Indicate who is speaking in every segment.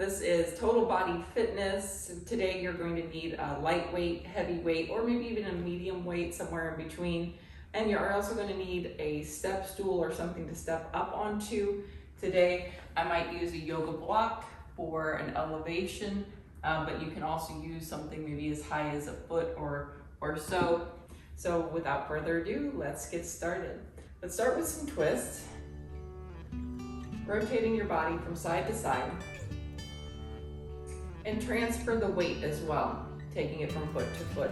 Speaker 1: This is Total Body Fitness. Today you're going to need a lightweight, heavyweight, or maybe even a medium weight, somewhere in between. And you're also going to need a step stool or something to step up onto. Today I might use a yoga block for an elevation, but you can also use something maybe as high as a foot or so. So without further ado, let's get started. Let's start with some twists. Rotating your body from side to side. And transfer the weight as well, taking it from foot to foot.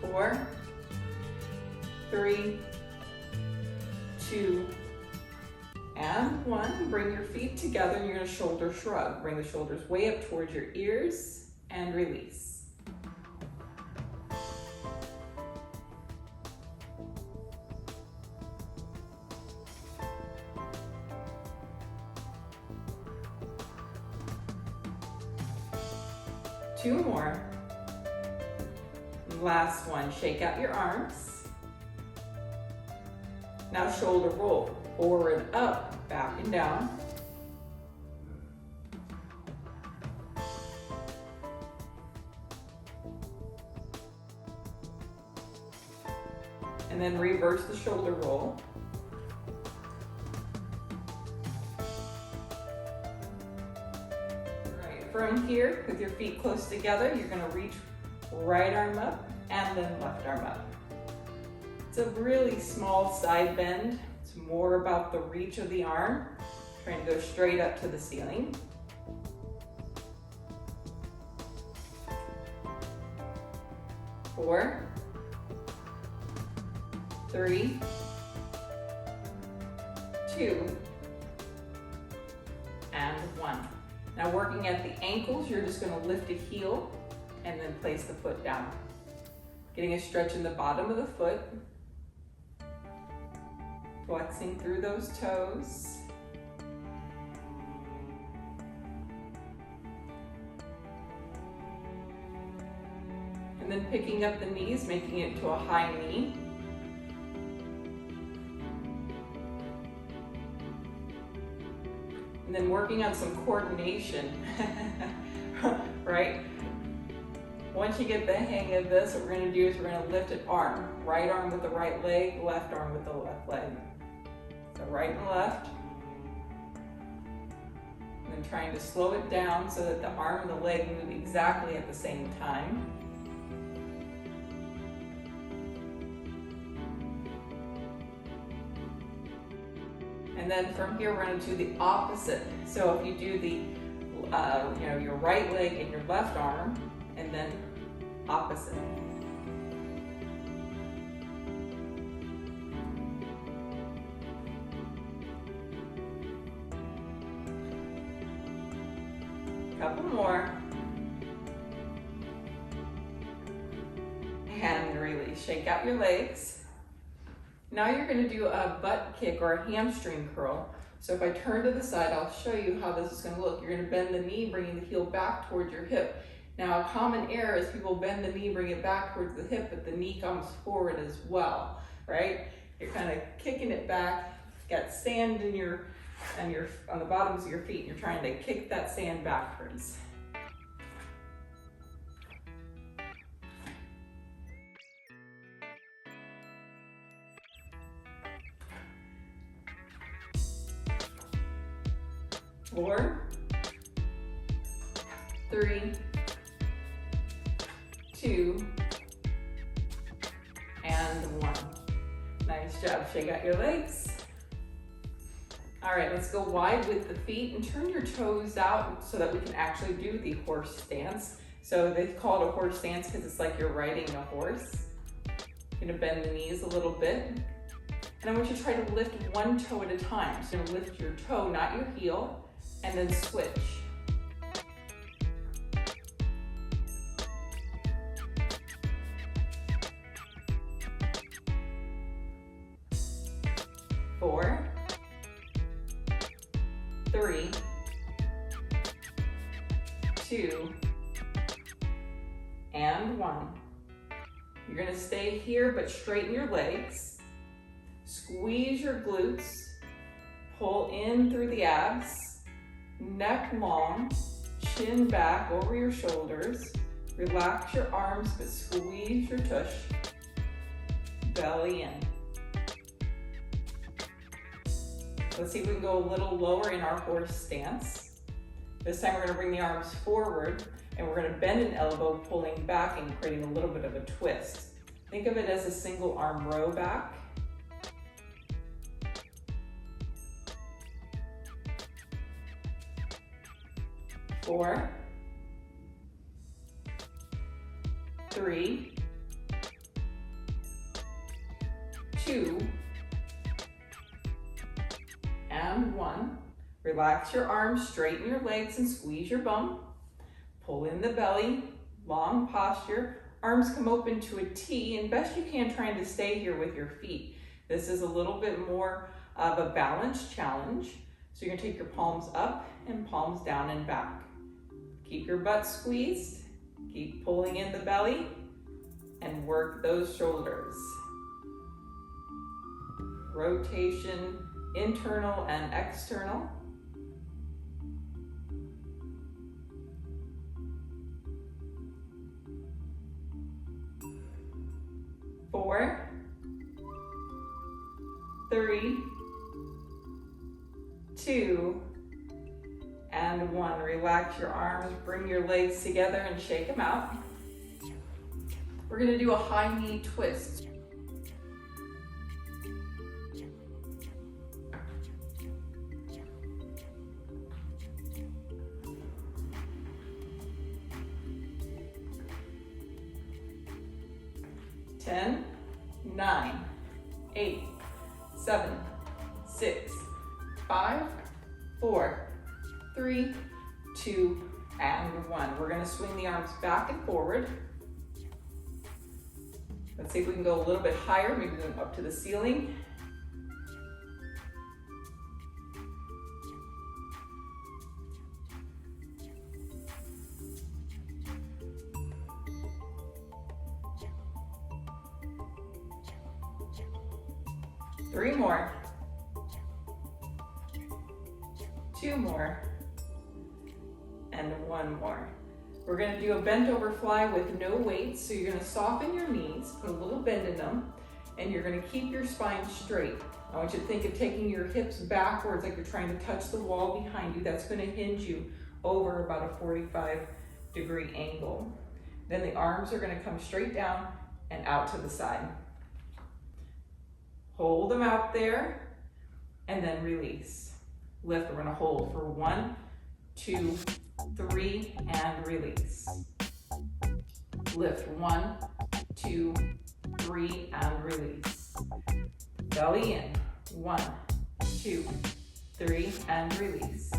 Speaker 1: Four, three, two, and one. Bring your feet together and you're going to shoulder shrug. Bring the shoulders way up towards your ears and release. Two more. Last one. Shake out your arms. Now shoulder roll. Forward, up, back and down. And then reverse the shoulder roll. From here, with your feet close together, you're going to reach right arm up and then left arm up. It's a really small side bend. It's more about the reach of the arm, trying to go straight up to the ceiling. Four, three, two, and one. Now working at the ankles, you're just going to lift a heel and then place the foot down. Getting a stretch in the bottom of the foot. Flexing through those toes. And then picking up the knees, making it to a high knee. And then working on some coordination, right? Once you get the hang of this, what we're going to do is we're going to lift an arm. Right arm with the right leg, left arm with the left leg. So right and left. And then trying to slow it down so that the arm and the leg move exactly at the same time. And then from here, we're going to do the opposite. So if you do the, your right leg and your left arm, and then opposite. Couple more. And release. Shake out your legs. Now you're going to do a butt kick or a hamstring curl. So if I turn to the side, I'll show you how this is going to look. You're going to bend the knee, bringing the heel back towards your hip. Now a common error is people bend the knee, bring it back towards the hip, but the knee comes forward as well, right? You're kind of kicking it back, got sand in on the bottoms of your feet, and you're trying to kick that sand backwards. Four, three, two, and one. Nice job. Shake out your legs. All right, let's go wide with the feet and turn your toes out so that we can actually do the horse stance. So they call it a horse stance because it's like you're riding a horse. You're gonna bend the knees a little bit. And I want you to try to lift one toe at a time. So you're gonna lift your toe, not your heel, and then switch. Four, three, two, and and 1. You're gonna stay here, but straighten your legs. Squeeze your glutes. Pull in through the abs. Neck long, chin back over your shoulders. Relax your arms, but squeeze your tush. Belly in. Let's see if we can go a little lower in our horse stance. This time we're gonna bring the arms forward and we're gonna bend an elbow, pulling back and creating a little bit of a twist. Think of it as a single arm row back. 4, 3, 2, and 1. Relax your arms, straighten your legs, and squeeze your bum. Pull in the belly, long posture. Arms come open to a T, and best you can trying to stay here with your feet. This is a little bit more of a balance challenge. So you're gonna take your palms up and palms down and back. Keep your butt squeezed, keep pulling in the belly, and work those shoulders. Rotation, internal and external. 4, 3, 2, and 1. Relax your arms, bring your legs together and shake them out. We're gonna do a high knee twist. Ten, 9, 8, 7, 6, 5, 4, 3, 2, and 1. We're gonna swing the arms back and forward. Let's see if we can go a little bit higher, maybe go up to the ceiling. Three more. 2 more. And 1 more. We're gonna do a bent over fly with no weights. So you're gonna soften your knees, put a little bend in them, and you're gonna keep your spine straight. I want you to think of taking your hips backwards like you're trying to touch the wall behind you. That's gonna hinge you over about a 45-degree angle. Then the arms are gonna come straight down and out to the side. Hold them out there, and then release. Lift, we're gonna hold for 1, 2, 3, and release. Lift, 1, 2, 3, and release. Belly in, 1, 2, 3, and release.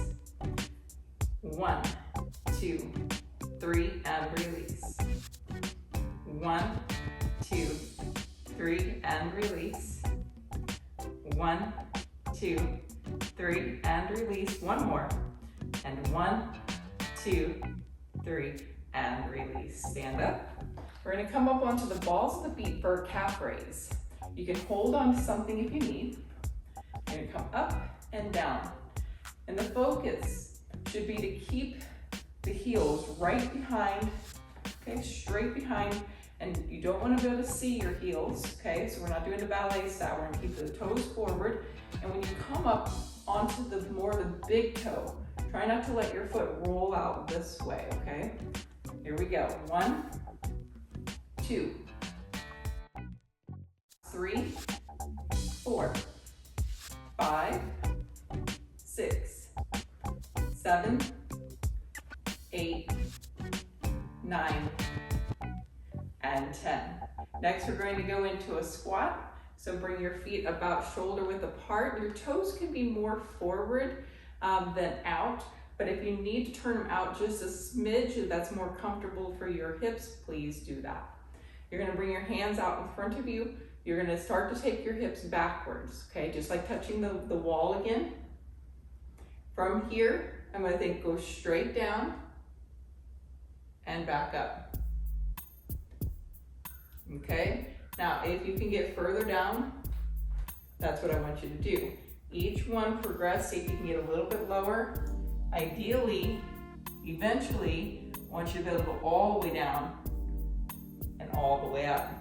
Speaker 1: 1, 2, 3, and release. 1, 2, 3, and release. 1, 2, 3, and release. 1 more. And 1, 2, 3, and release. Stand up. We're gonna come up onto the balls of the feet for a calf raise. You can hold on to something if you need. You're gonna come up and down. And the focus should be to keep the heels right behind, okay, straight behind. And you don't want to be able to see your heels, okay? So we're not doing the ballet style. We're gonna keep the toes forward. And when you come up onto the big toe, try not to let your foot roll out this way, okay? Here we go. 1, 2, 3, 4, 5, 6, 7, 8, 9, and 10. Next, we're going to go into a squat. So bring your feet about shoulder width apart. Your toes can be more forward than out, but if you need to turn them out just a smidge, that's more comfortable for your hips, please do that. You're gonna bring your hands out in front of you. You're gonna start to take your hips backwards, okay? Just like touching the wall again. From here, I'm gonna go straight down and back up. okay? Now, if you can get further down, that's what I want you to do. Each one progress, see if you can get a little bit lower. Ideally, eventually, I want you to be able to go all the way down and all the way up.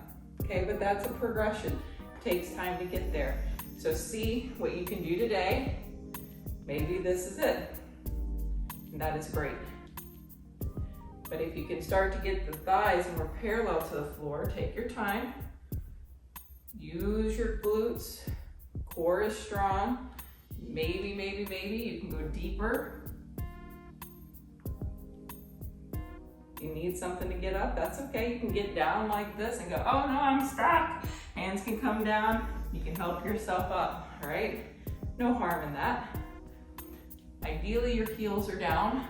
Speaker 1: Okay, but that's a progression. It takes time to get there. So see what you can do today. Maybe this is it. And that is great. But if you can start to get the thighs more parallel to the floor, take your time. Use your glutes. Core is strong. Maybe you can go deeper. You need something to get up, that's okay. You can get down like this and go, oh no, I'm stuck. Hands can come down. You can help yourself up, all right? No harm in that. Ideally, your heels are down,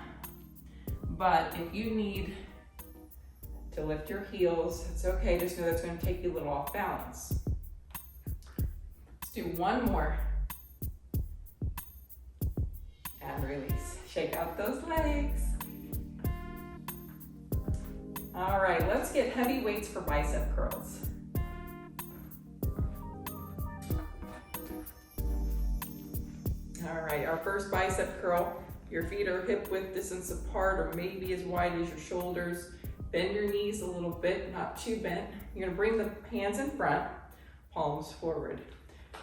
Speaker 1: but if you need to lift your heels, it's okay. Just know that's gonna take you a little off balance. Let's do one more. And release. Shake out those legs. All right, let's get heavy weights for bicep curls. All right, our first bicep curl. Your feet are hip width distance apart or maybe as wide as your shoulders. Bend your knees a little bit, not too bent. You're gonna bring the hands in front, palms forward.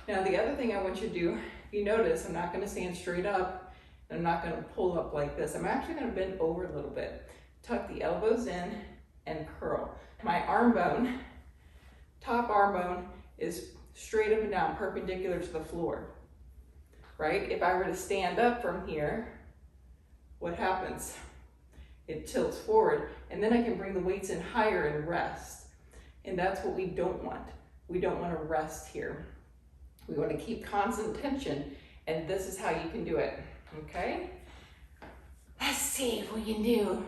Speaker 1: Now the other thing I want you to do, if you notice, I'm not gonna stand straight up, and I'm not gonna pull up like this. I'm actually gonna bend over a little bit. Tuck the elbows in and curl. My arm bone, top arm bone, is straight up and down, perpendicular to the floor, right? If I were to stand up from here, what happens? It tilts forward, and then I can bring the weights in higher and rest. And that's what we don't want. We don't want to rest here. We want to keep constant tension, and this is how you can do it, okay? Let's see if we can do,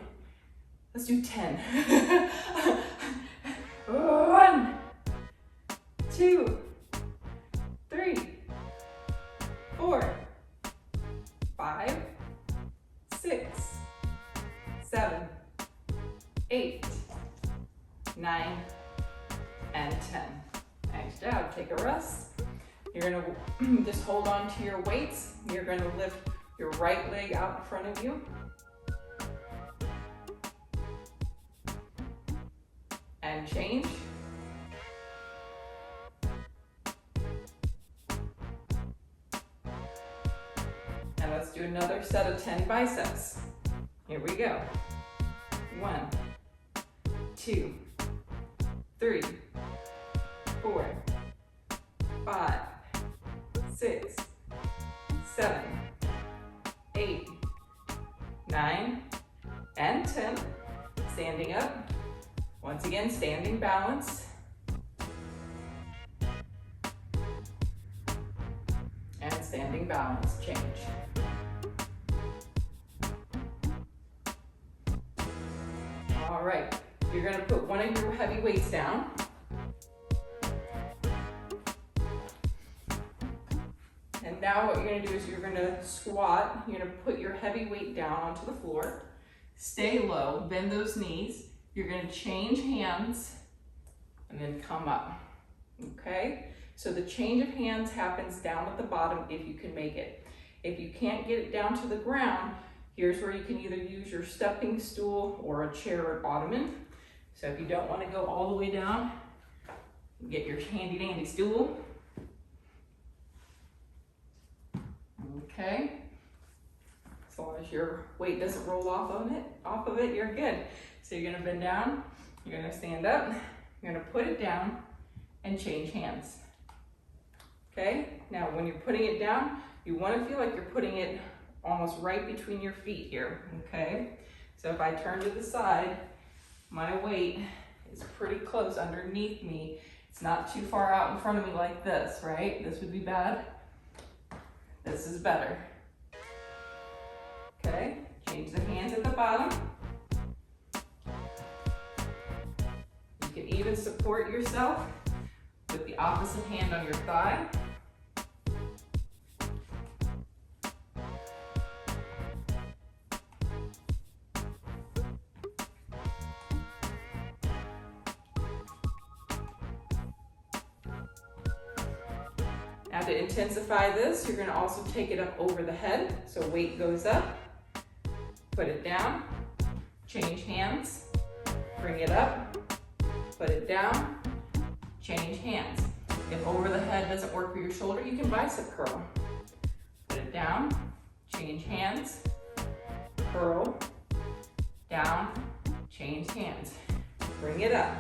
Speaker 1: let's do 10. 1, 2, 3, 4, 5, 6, 7, 8, 9, and 10. Nice job. Take a rest. You're gonna just hold on to your weights. You're gonna lift your right leg out in front of you. And change. And let's do another set of 10 biceps. Here we go. 1, 2, 3, 4, 5, 6, 7, 8, 9, and 10. Standing up. Once again, standing balance. And standing balance, change. All right, you're gonna put one of your heavy weights down. And now what you're gonna do is you're gonna squat. You're gonna put your heavy weight down onto the floor. Stay low, bend those knees. You're gonna change hands and then come up, okay? So the change of hands happens down at the bottom if you can make it. If you can't get it down to the ground, here's where you can either use your stepping stool or a chair or ottoman. So if you don't wanna go all the way down, get your handy dandy stool. Okay? As long as your weight doesn't roll off of it, you're good. So you're gonna bend down, you're gonna stand up, you're gonna put it down and change hands. Okay? Now when you're putting it down, you wanna feel like you're putting it almost right between your feet here, okay? So if I turn to the side, my weight is pretty close underneath me. It's not too far out in front of me like this, right? This would be bad. This is better. Okay, change the hands at the bottom. You can even support yourself with the opposite hand on your thigh. And to intensify this, you're gonna also take it up over the head. So weight goes up, put it down, change hands, bring it up, put it down, change hands. If over the head doesn't work for your shoulder, you can bicep curl. Put it down, change hands, curl, down, change hands. Bring it up,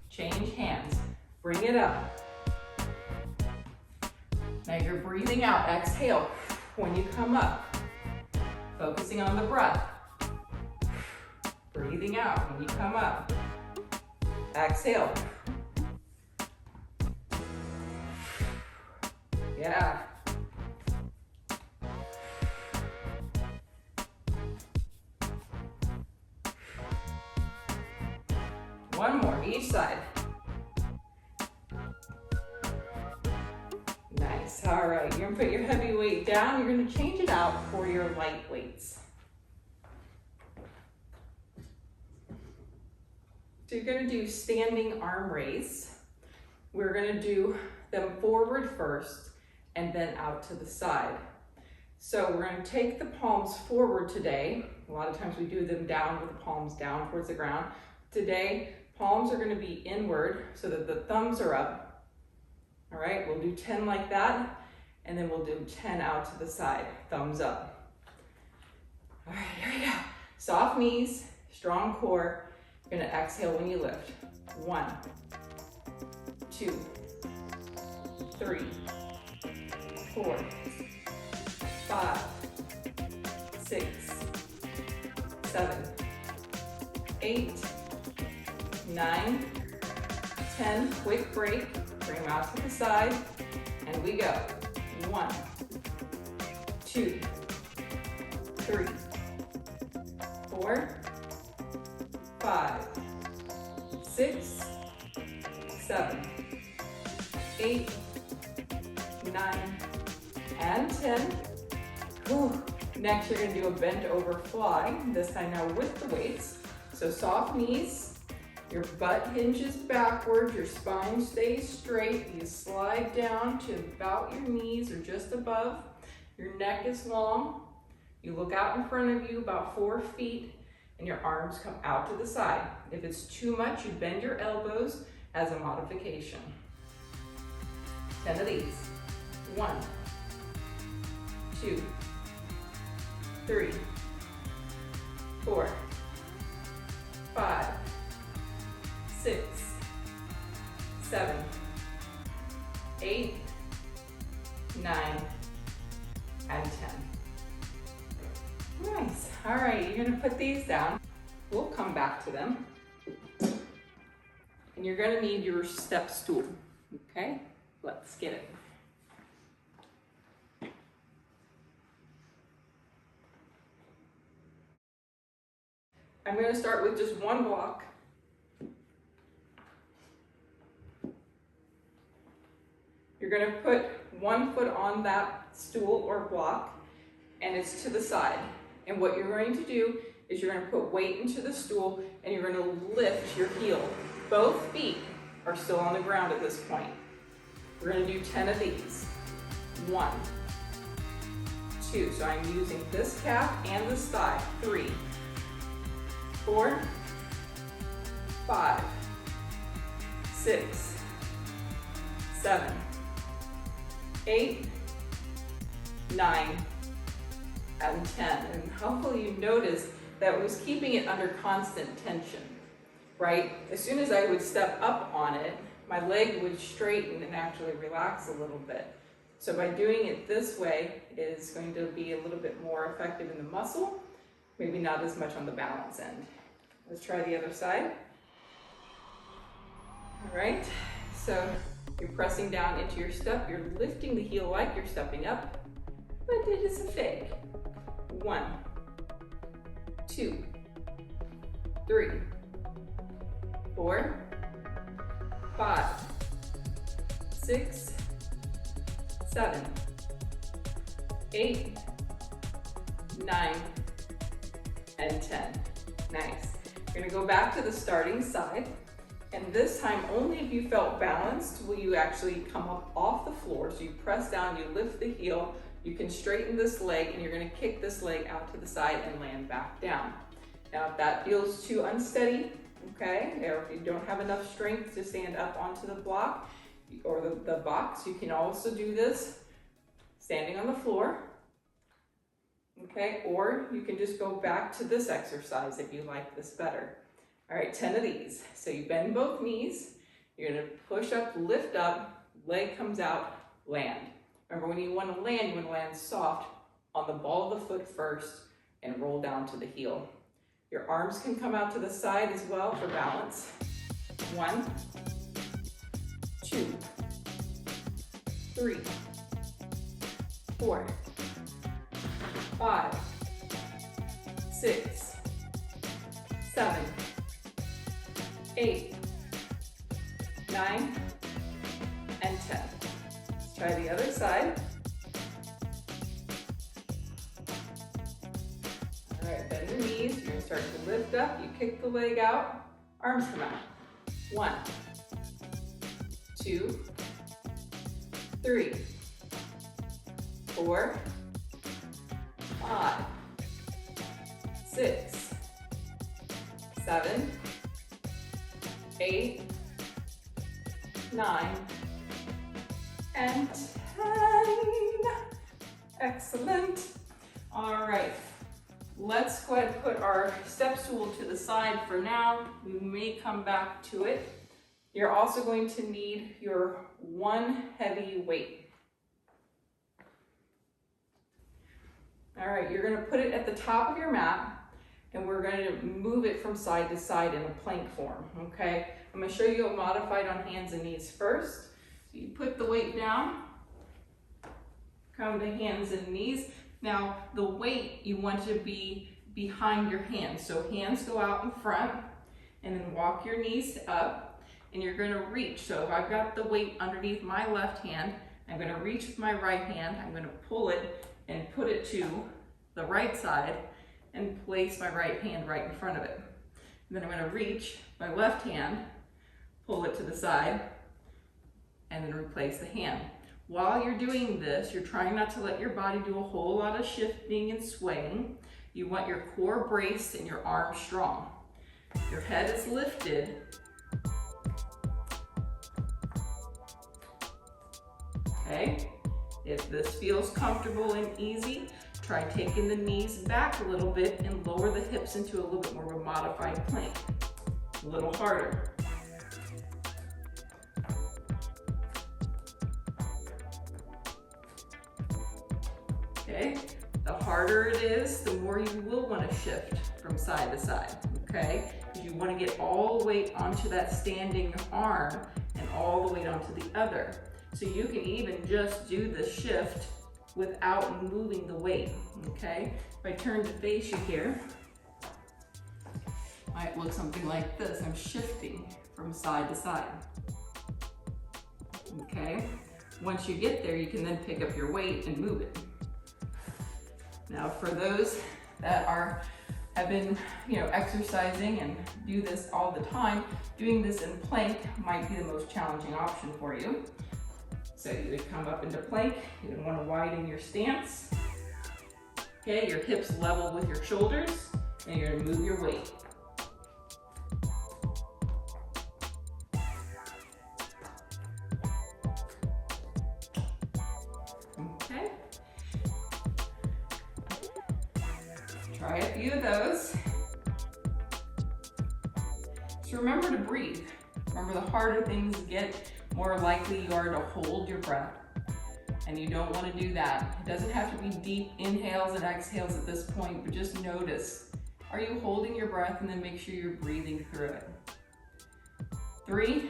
Speaker 1: change hands, bring it up. Now you're breathing out, exhale when you come up. Focusing on the breath. Breathing out when you come up. Exhale. Yeah. One more, each side. Nice, all right. You're gonna put your heavy weight down. You're gonna change it out for your light weights. So you're gonna do standing arm raise. We're gonna do them forward first and then out to the side. So we're gonna take the palms forward today. A lot of times we do them down with the palms down towards the ground. Today, palms are gonna be inward so that the thumbs are up. All right, we'll do 10 like that, and then we'll do 10 out to the side, thumbs up. All right, here we go. Soft knees, strong core. You're gonna exhale when you lift. 1, 2, 3, 4, 5, 6, 7, 8, 9, 10. Quick break. Bring them out to the side, and we go. 1, 2, 3, 4, 5, 6, 7, 8, 9, and 10. Whew. Next, you're gonna do a bent over fly, this time now with the weights. So soft knees, your butt hinges backward, your spine stays straight. You slide down to about your knees or just above. Your neck is long. You look out in front of you about 4 feet, and your arms come out to the side. If it's too much, you bend your elbows as a modification. 10 of these. 1, 2, 3, 4, 5, 6, 7, 8, 9, and 10. Nice. All right, you're gonna put these down. We'll come back to them. And you're gonna need your step stool. Okay, let's get it. I'm gonna start with just one block. You're gonna put one foot on that stool or block, and it's to the side. And what you're going to do is you're gonna put weight into the stool, and you're gonna lift your heel. Both feet are still on the ground at this point. We're gonna do 10 of these. 1, 2, so I'm using this calf and this thigh. 3, 4, 5, 6, 7, 8, 9, and 10. And hopefully you noticed that it was keeping it under constant tension, right? As soon as I would step up on it, my leg would straighten and actually relax a little bit. So by doing it this way, it is going to be a little bit more effective in the muscle, maybe not as much on the balance end. Let's try the other side. All right, so you're pressing down into your step, you're lifting the heel like you're stepping up, but it is a fake. 1, 2, 3, 4, 5, 6, 7, 8, 9, and 10. Nice. You're gonna go back to the starting side. And this time, only if you felt balanced will you actually come up off the floor. So you press down, you lift the heel, you can straighten this leg, and you're gonna kick this leg out to the side and land back down. Now, if that feels too unsteady, okay, or if you don't have enough strength to stand up onto the block or the box, you can also do this standing on the floor, okay, or you can just go back to this exercise if you like this better. All right, 10 of these. So you bend both knees, you're gonna push up, lift up, leg comes out, land. Remember, when you wanna land soft on the ball of the foot first and roll down to the heel. Your arms can come out to the side as well for balance. 1, 2, 3, 4, 5, 6, 7, 8, 9, and 10. Let's try the other side. All right, bend your knees. You're gonna start to lift up. You kick the leg out. Arms come out. 1, 2, 3, 4, 5, 6, 7, 8, 9, and 10. Excellent. All right, let's go ahead and put our step stool to the side for now. We may come back to it. You're also going to need your one heavy weight. All right, you're gonna put it at the top of your mat, and we're going to move it from side to side in a plank form, okay? I'm gonna show you a modified on hands and knees first. So you put the weight down, come to hands and knees. Now, the weight you want to be behind your hands. So hands go out in front, and then walk your knees up, and you're gonna reach. So if I've got the weight underneath my left hand, I'm gonna reach with my right hand, I'm gonna pull it and put it to the right side, and place my right hand right in front of it. And then I'm gonna reach my left hand, pull it to the side, and then replace the hand. While you're doing this, you're trying not to let your body do a whole lot of shifting and swaying. You want your core braced and your arms strong. Your head is lifted. Okay, if this feels comfortable and easy, try taking the knees back a little bit and lower the hips into a little bit more of a modified plank. A little harder. Okay, the harder it is, the more you will want to shift from side to side, okay? Because you want to get all the weight onto that standing arm and all the weight onto the other. So you can even just do the shift without moving the weight, okay? If I turn to face you here, it might look something like this. I'm shifting from side to side, okay? Once you get there, you can then pick up your weight and move it. Now, for those that have been, exercising and do this all the time, doing this in plank might be the most challenging option for you. So you would come up into plank, you would want to widen your stance. Okay, your hips level with your shoulders, and you're gonna move your weight. Okay. Try a few of those. So remember to breathe. Remember, the harder things get, more likely you are to hold your breath. And you don't want to do that. It doesn't have to be deep inhales and exhales at this point, but just notice, are you holding your breath, and then make sure you're breathing through it. 3,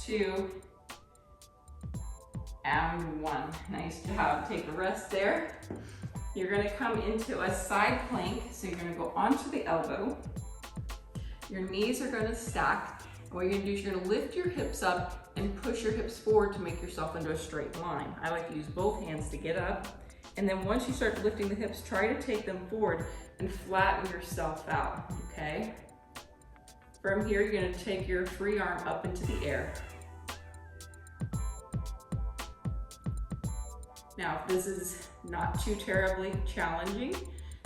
Speaker 1: 2, and 1. Nice job. Take a rest there. You're going to come into a side plank. So you're going to go onto the elbow. Your knees are going to stack. And what you're going to do is you're going to lift your hips up and push your hips forward to make yourself into a straight line. I like to use both hands to get up. And then once you start lifting the hips, try to take them forward and flatten yourself out, okay? From here, you're gonna take your free arm up into the air. Now, if this is not too terribly challenging,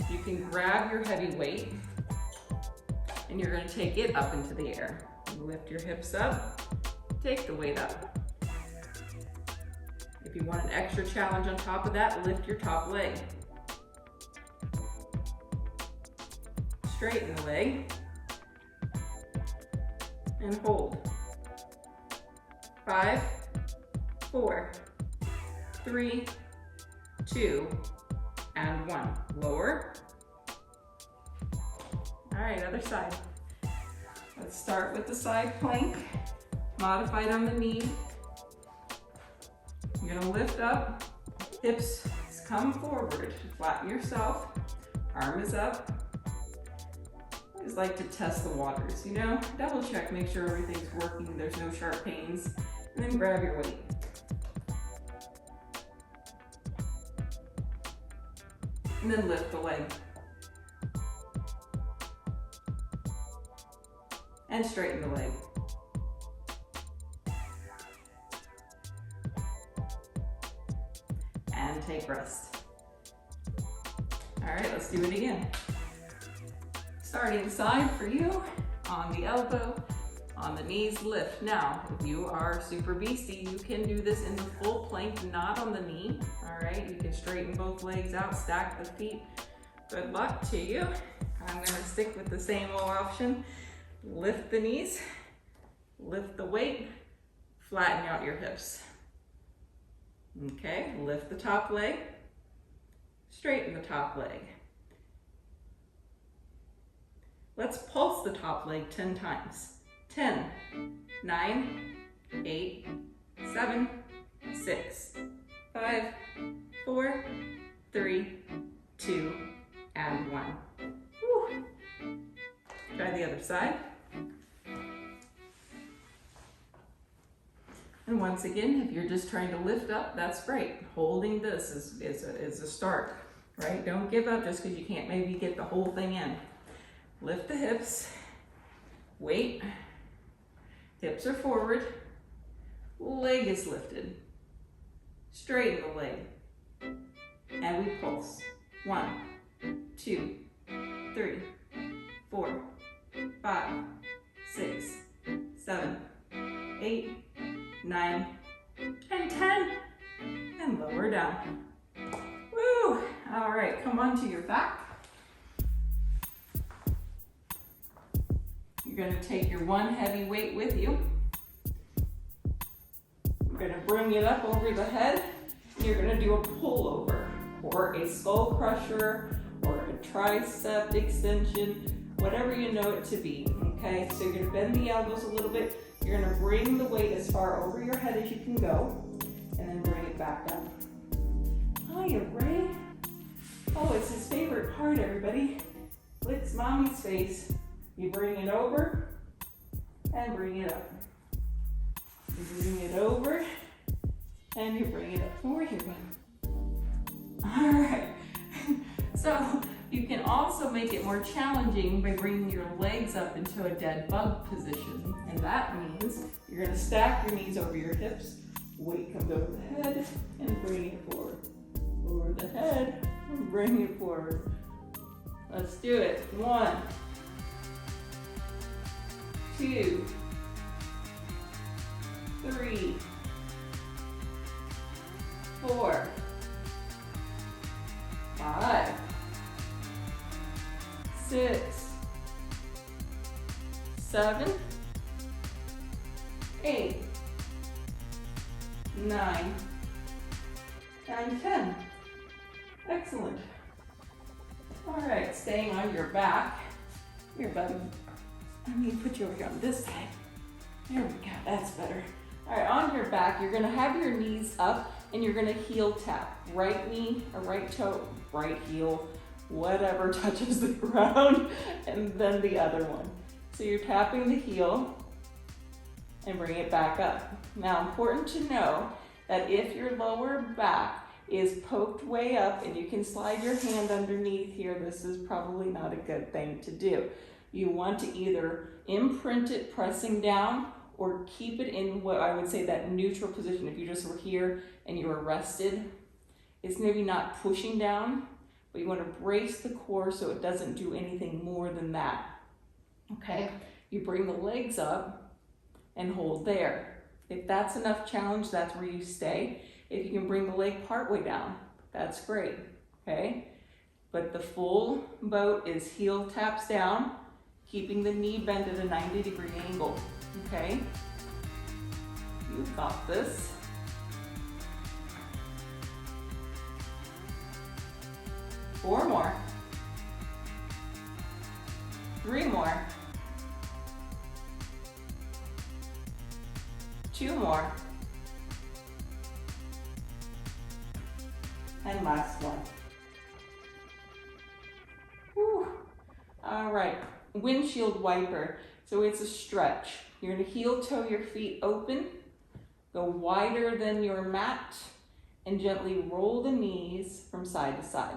Speaker 1: you can grab your heavy weight and you're gonna take it up into the air. Lift your hips up, take the weight up. If you want an extra challenge on top of that, lift your top leg. Straighten the leg and hold. 5, 4, 3, 2, and 1. Lower. All right, other side. Let's start with the side plank, modified on the knee. You're gonna lift up, hips come forward, flatten yourself, arm is up. I always like to test the waters, you know? Double check, make sure everything's working, there's no sharp pains, and then grab your weight. And then lift the leg. And straighten the leg. And take rest. All right, let's do it again. Starting side for you, on the elbow, on the knees, lift. Now, if you are super beastie, you can do this in the full plank, not on the knee. All right, you can straighten both legs out, stack the feet. Good luck to you. I'm gonna stick with the same old option. Lift the knees, lift the weight, flatten out your hips. Okay, lift the top leg, straighten the top leg. Let's pulse the top leg 10 times. 10, 9, 8, 7, 6, 5, 4, 3, 2, and 1. Whew. Try the other side. And once again, if you're just trying to lift up, that's great. Holding this is a start, right? Don't give up just because you can't maybe get the whole thing in. Lift the hips, weight, hips are forward, leg is lifted, straighten the leg, and we pulse. 1, 2, 3, 4, 5, 6, 7, 8, 9, and 10, and lower down. Woo! All right, come onto your back. You're gonna take your one heavy weight with you. You're gonna bring it up over the head. And you're gonna do a pullover, or a skull crusher, or a tricep extension, whatever you know it to be, okay? So you're gonna bend the elbows a little bit. You're gonna bring the weight as far over your head as you can go, and then bring it back up. Hiya, Ray. Oh, it's his favorite part, everybody. Licks mommy's face. You bring it over, and bring it up. You bring it over, and you bring it up. Where you going? All right. So you can also make it more challenging by bringing your legs up into a dead bug position. And that means you're gonna stack your knees over your hips, weight comes over the head, and bring it forward. Over the head, and bring it forward. Let's do it. 1, 2, 3, 4, 5, 6, 7, 8, 9, and 10. Excellent. All right, staying on your back. Here, buddy. I'm gonna put you over here on this side. There we go, that's better. All right, on your back, you're gonna have your knees up and you're gonna heel tap. Right knee or right toe, right heel, whatever touches the ground, and then the other one. So you're tapping the heel and bring it back up. Now, important to know that if your lower back is poked way up and you can slide your hand underneath here, this is probably not a good thing to do. You want to either imprint it pressing down or keep it in what I would say that neutral position. If you just were here and you were rested, it's maybe not pushing down, but you want to brace the core so it doesn't do anything more than that. Okay, you bring the legs up and hold there. If that's enough challenge, that's where you stay. If you can bring the leg partway down, that's great, okay? But the full boat is heel taps down, keeping the knee bent at a 90-degree angle, okay? You've got this. Four more. Three more. Two more. And last one. Whew. All right, windshield wiper. So it's a stretch. You're gonna heel toe your feet open, go wider than your mat, and gently roll the knees from side to side.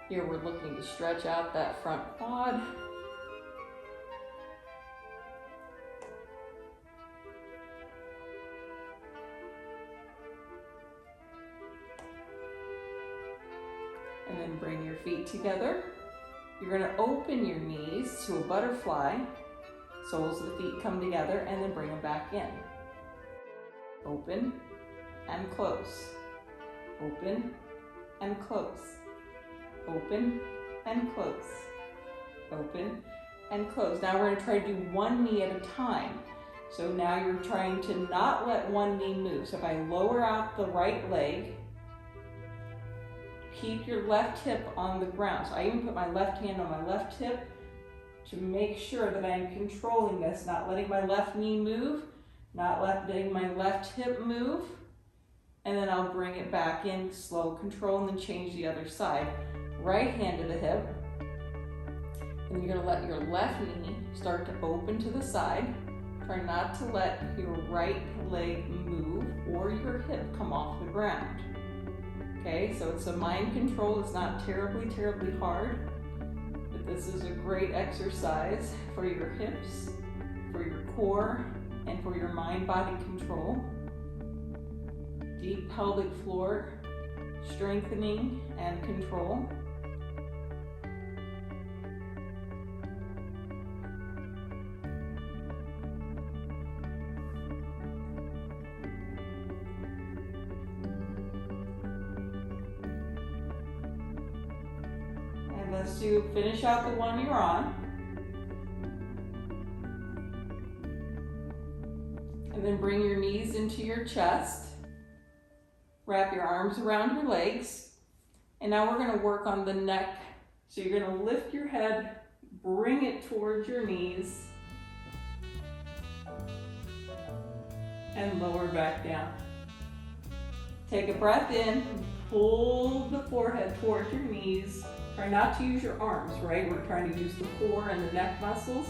Speaker 1: Here we're looking to stretch out that front quad. And then bring your feet together. You're gonna open your knees to a butterfly. Soles of the feet come together and then bring them back in. Open and close. Open and close. Open and close. Open and close. Now we're gonna try to do one knee at a time. So now you're trying to not let one knee move. So if I lower out the right leg, keep your left hip on the ground. So I even put my left hand on my left hip to make sure that I'm controlling this, not letting my left knee move, not letting my left hip move, and then I'll bring it back in, slow control, and then change the other side. Right hand to the hip, and you're gonna let your left knee start to open to the side. Try not to let your right leg move or your hip come off the ground. Okay, so it's a mind control. It's not terribly hard, but this is a great exercise for your hips, for your core, and for your mind-body control. Deep pelvic floor strengthening and control. Let's finish out the one you're on. And then bring your knees into your chest. Wrap your arms around your legs. And now we're gonna work on the neck. So you're gonna lift your head, bring it towards your knees, and lower back down. Take a breath in, pull the forehead towards your knees. Try not to use your arms, right? We're trying to use the core and the neck muscles.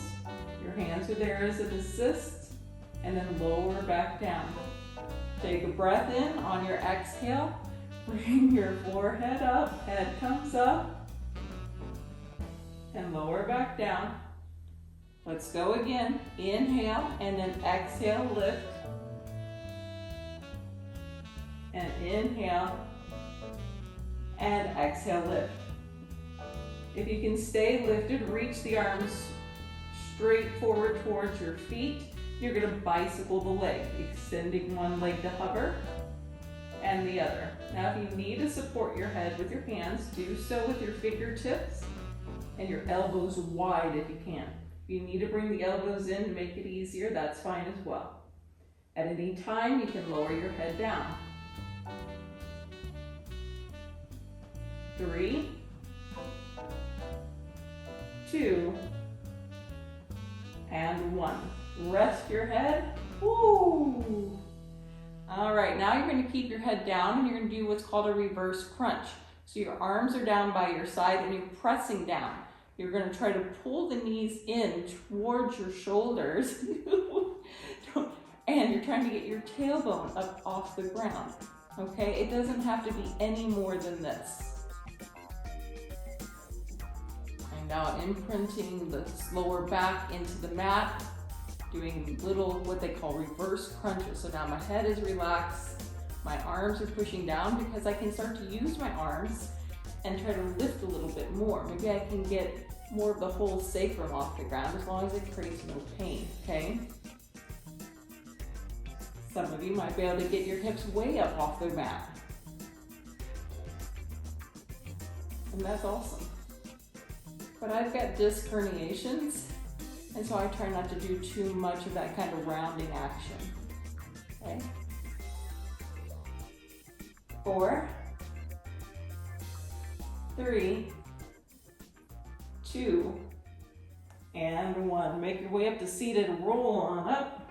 Speaker 1: Your hands are there as an assist, and then lower back down. Take a breath in. On your exhale, bring your forehead up, head comes up, and lower back down. Let's go again. Inhale, and then exhale, lift. And inhale, and exhale, lift. If you can stay lifted, reach the arms straight forward towards your feet. You're gonna bicycle the leg, extending one leg to hover and the other. Now if you need to support your head with your hands, do so with your fingertips and your elbows wide if you can. If you need to bring the elbows in to make it easier, that's fine as well. At any time, you can lower your head down. 3, 2, and 1. Rest your head. Woo! All right, now you're going to keep your head down and you're going to do what's called a reverse crunch. So your arms are down by your side and you're pressing down. You're going to try to pull the knees in towards your shoulders and you're trying to get your tailbone up off the ground. Okay, it doesn't have to be any more than this. And now imprinting the lower back into the mat, doing little, what they call reverse crunches. So now my head is relaxed, my arms are pushing down because I can start to use my arms and try to lift a little bit more. Maybe I can get more of the whole sacrum off the ground as long as it creates no pain, okay? Some of you might be able to get your hips way up off the mat. And that's awesome. But I've got disc herniations, and so I try not to do too much of that kind of rounding action, okay? 4, 3, 2, and 1. Make your way up to seated, roll on up.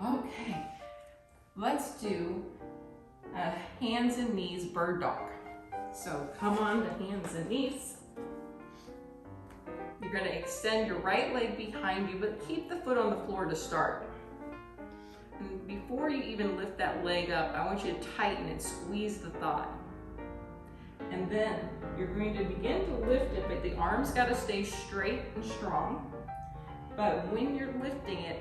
Speaker 1: Okay, let's do a hands and knees bird dog. So come on to hands and knees. You're gonna extend your right leg behind you, but keep the foot on the floor to start. And before you even lift that leg up, I want you to tighten and squeeze the thigh. And then you're going to begin to lift it, but the arms gotta stay straight and strong. But when you're lifting it,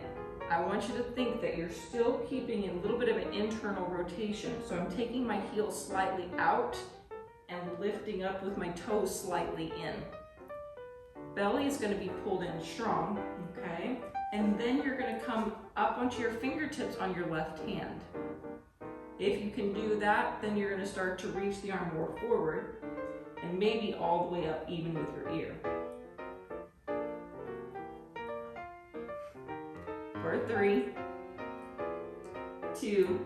Speaker 1: I want you to think that you're still keeping a little bit of an internal rotation. So I'm taking my heel slightly out and lifting up with my toes slightly in. Belly is going to be pulled in strong, okay? And then you're going to come up onto your fingertips on your left hand. If you can do that, then you're going to start to reach the arm more forward and maybe all the way up even with your ear. For 3, 2,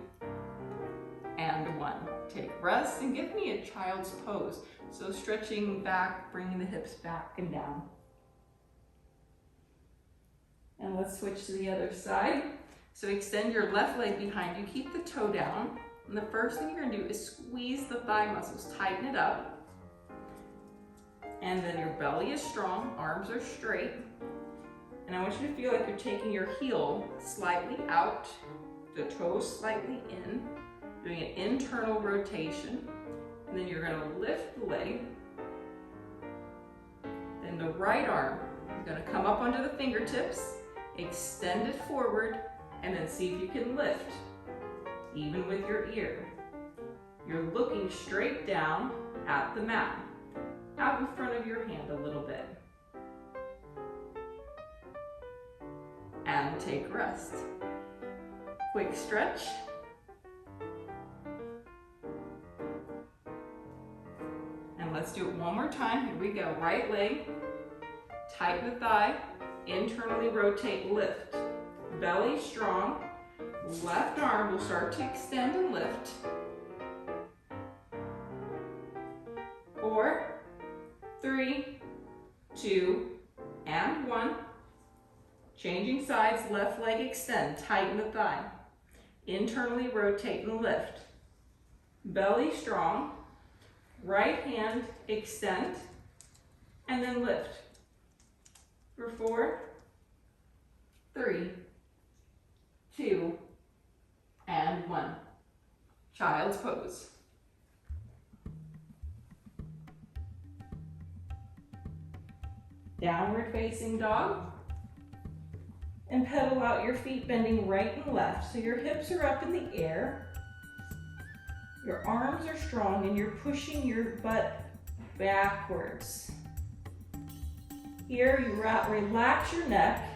Speaker 1: and 1. Take rest and give me a child's pose. So stretching back, bringing the hips back and down. And let's switch to the other side. So extend your left leg behind you, keep the toe down. And the first thing you're gonna do is squeeze the thigh muscles, tighten it up. And then your belly is strong, arms are straight. And I want you to feel like you're taking your heel slightly out, the toes slightly in, doing an internal rotation. And then you're gonna lift the leg. Then the right arm is gonna come up onto the fingertips, extend it forward, and then see if you can lift, even with your ear. You're looking straight down at the mat, out in front of your hand a little bit. And take rest. Quick stretch. And let's do it one more time. Here we go. Right leg, tighten the thigh, internally rotate, lift. Belly strong. Left arm will start to extend and lift. 4, 3, 2, and 1. Changing sides, left leg extend, tighten the thigh. Internally rotate and lift. Belly strong. Right hand extend, and then lift. For 4, 3, 2, and 1. Child's pose. Downward facing dog. And pedal out your feet, bending right and left. So your hips are up in the air. Your arms are strong and you're pushing your butt backwards. Here you relax your neck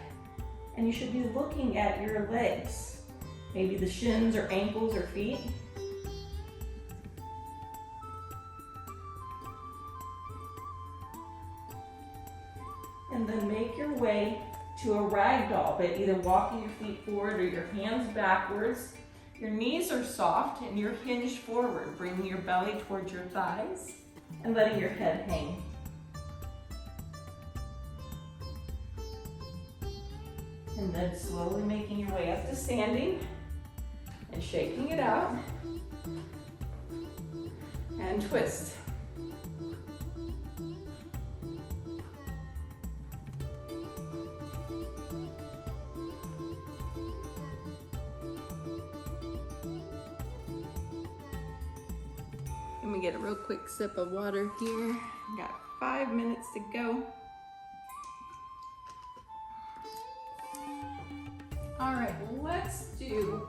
Speaker 1: and you should be looking at your legs. Maybe the shins or ankles or feet. And then make your way to a ragdoll, but either walking your feet forward or your hands backwards. Your knees are soft and you're hinged forward, bringing your belly towards your thighs and letting your head hang. And then slowly making your way up to standing and shaking it out. And twist. Let me get a real quick sip of water here. Got 5 minutes to go. All right, let's do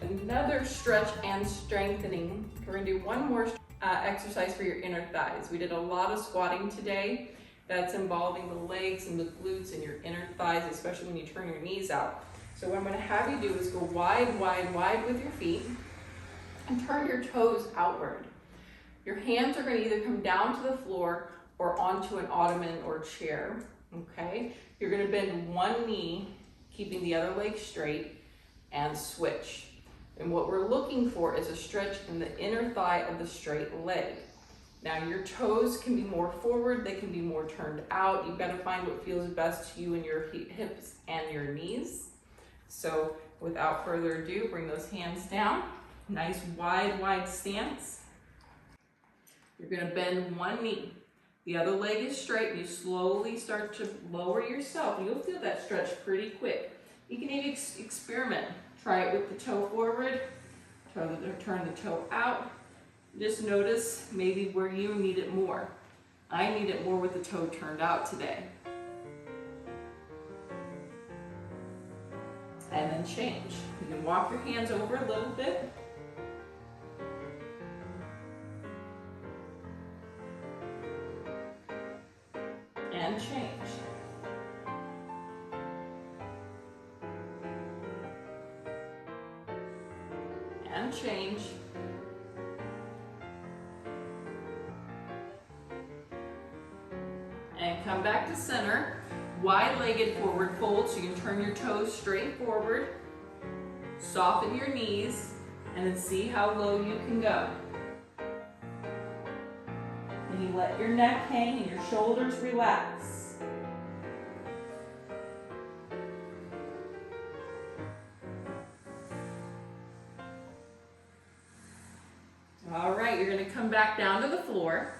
Speaker 1: another stretch and strengthening. We're gonna do one more exercise for your inner thighs. We did a lot of squatting today. That's involving the legs and the glutes and your inner thighs, especially when you turn your knees out. So what I'm gonna have you do is go wide, wide, wide with your feet and turn your toes outward. Your hands are gonna either come down to the floor or onto an ottoman or chair, okay? You're gonna bend one knee, keeping the other leg straight, and switch. And what we're looking for is a stretch in the inner thigh of the straight leg. Now your toes can be more forward, they can be more turned out. You've got to find what feels best to you in your hips and your knees. So without further ado, bring those hands down. Nice wide, wide stance. You're gonna bend one knee. The other leg is straight. You slowly start to lower yourself. You'll feel that stretch pretty quick. You can even experiment. Try it with the toe forward, turn the toe out. Just notice maybe where you need it more. I need it more with the toe turned out today. And then change. You can walk your hands over a little bit. And change. And change. And come back to center. Wide-legged forward fold, so you can turn your toes straight forward. Soften your knees, and then see how low you can go. And you let your neck hang and your shoulders relax. All right, you're gonna come back down to the floor.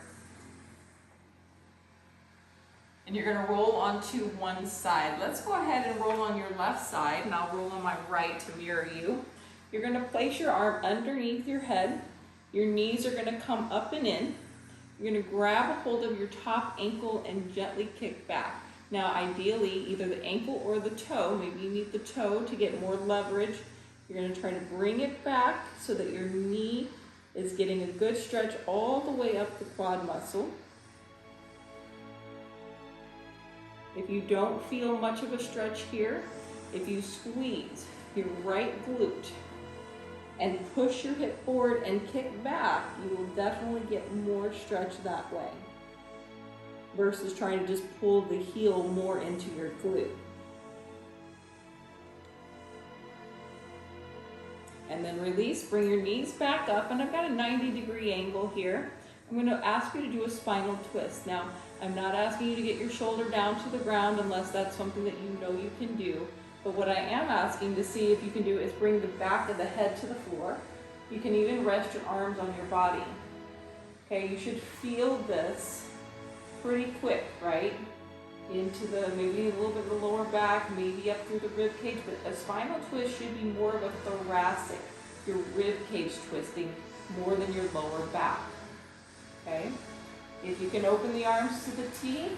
Speaker 1: And you're gonna roll onto one side. Let's go ahead and roll on your left side, and I'll roll on my right to mirror you. You're gonna place your arm underneath your head. Your knees are gonna come up and in. You're gonna grab a hold of your top ankle and gently kick back. Now, ideally, either the ankle or the toe, maybe you need the toe to get more leverage. You're gonna try to bring it back so that your knee is getting a good stretch all the way up the quad muscle. If you don't feel much of a stretch here, if you squeeze your right glute and push your hip forward and kick back, you will definitely get more stretch that way versus trying to just pull the heel more into your glute. And then release, bring your knees back up, and I've got a 90-degree angle here. I'm going to ask you to do a spinal twist. Now, I'm not asking you to get your shoulder down to the ground unless that's something that you know you can do. But what I am asking to see if you can do is bring the back of the head to the floor. You can even rest your arms on your body. Okay, you should feel this pretty quick, right? Into the, maybe a little bit of the lower back, maybe up through the rib cage, but a spinal twist should be more of a thoracic, your rib cage twisting more than your lower back, okay? If you can open the arms to the T,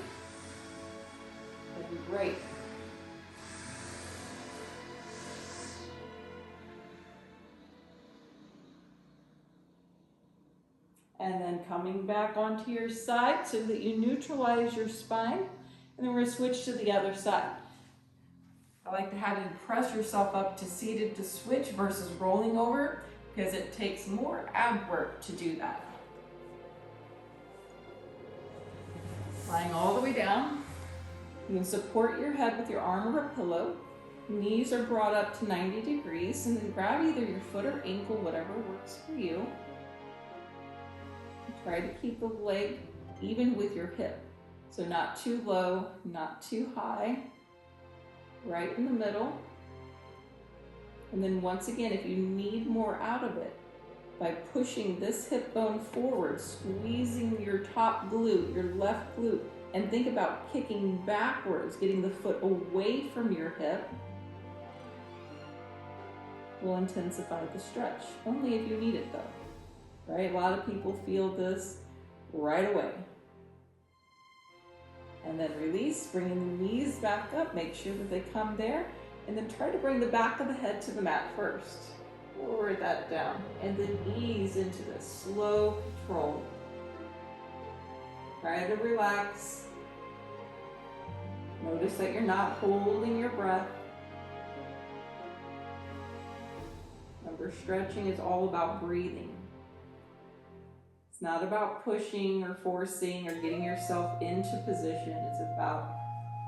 Speaker 1: that'd be great. And then coming back onto your side so that you neutralize your spine. And then we're going to switch to the other side. I like to have you press yourself up to seated to switch versus rolling over because it takes more ab work to do that. Lying all the way down. You can support your head with your arm or a pillow. Knees are brought up to 90 degrees and then grab either your foot or ankle, whatever works for you. Try to keep the leg even with your hip. So not too low, not too high, right in the middle. And then once again, if you need more out of it, by pushing this hip bone forward, squeezing your top glute, your left glute, and think about kicking backwards, getting the foot away from your hip, will intensify the stretch. Only if you need it though, right? A lot of people feel this right away. And then release, bringing the knees back up, make sure that they come there, and then try to bring the back of the head to the mat first. Lower that down, and then ease into this, slow control. Try to relax. Notice that you're not holding your breath. Remember, stretching is all about breathing. It's not about pushing or forcing or getting yourself into position. It's about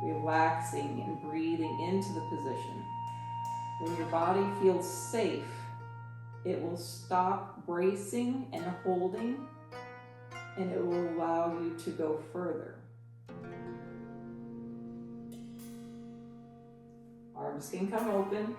Speaker 1: relaxing and breathing into the position. When your body feels safe, it will stop bracing and holding, and it will allow you to go further. Arms can come open.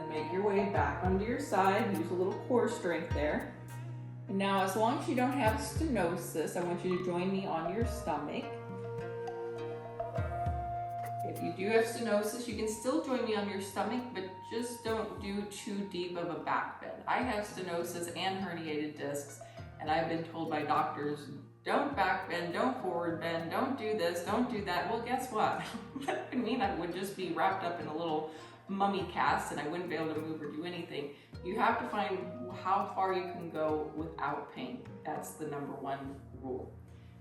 Speaker 1: Make your way back onto your side. Use a little core strength there. And now, as long as you don't have stenosis, I want you to join me on your stomach. If you do have stenosis, you can still join me on your stomach, but just don't do too deep of a back bend. I have stenosis and herniated discs, and I've been told by doctors, don't back bend, don't forward bend, don't do this, don't do that. Well, guess what? That would mean I would just be wrapped up in a little mummy cast and I wouldn't be able to move or do anything. You have to find how far you can go without pain. That's the number one rule.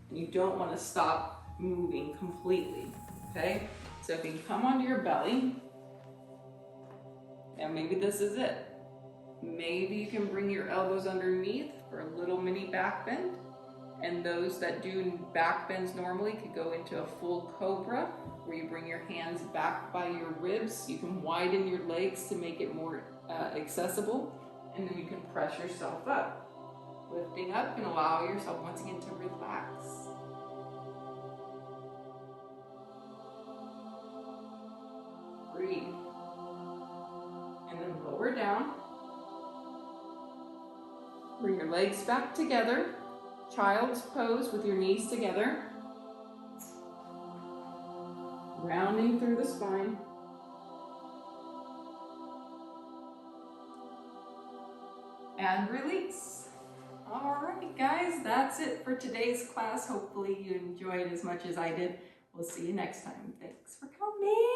Speaker 1: And you don't want to stop moving completely, okay? So if you can come onto your belly, and maybe this is it. Maybe you can bring your elbows underneath for a little mini back bend. And those that do back bends normally could go into a full cobra, where you bring your hands back by your ribs. You can widen your legs to make it more accessible, and then you can press yourself up. Lifting up and allow yourself once again to relax. Breathe. And then lower down. Bring your legs back together. Child's pose with your knees together. Rounding through the spine. And release. All right, guys, that's it for today's class. Hopefully you enjoyed as much as I did. We'll see you next time. Thanks for coming.